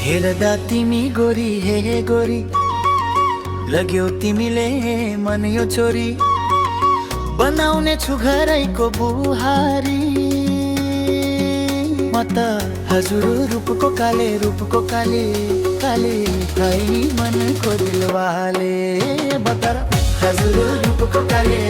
हेर्दा तिमी गोरी हे गोरी लाग्यो तिमीले मन यो छोरी बनाउने छु घरैको बुहारी म त हजुर रूपको काले काले खै मनको दिलवाले बतर हजुर रूपको काले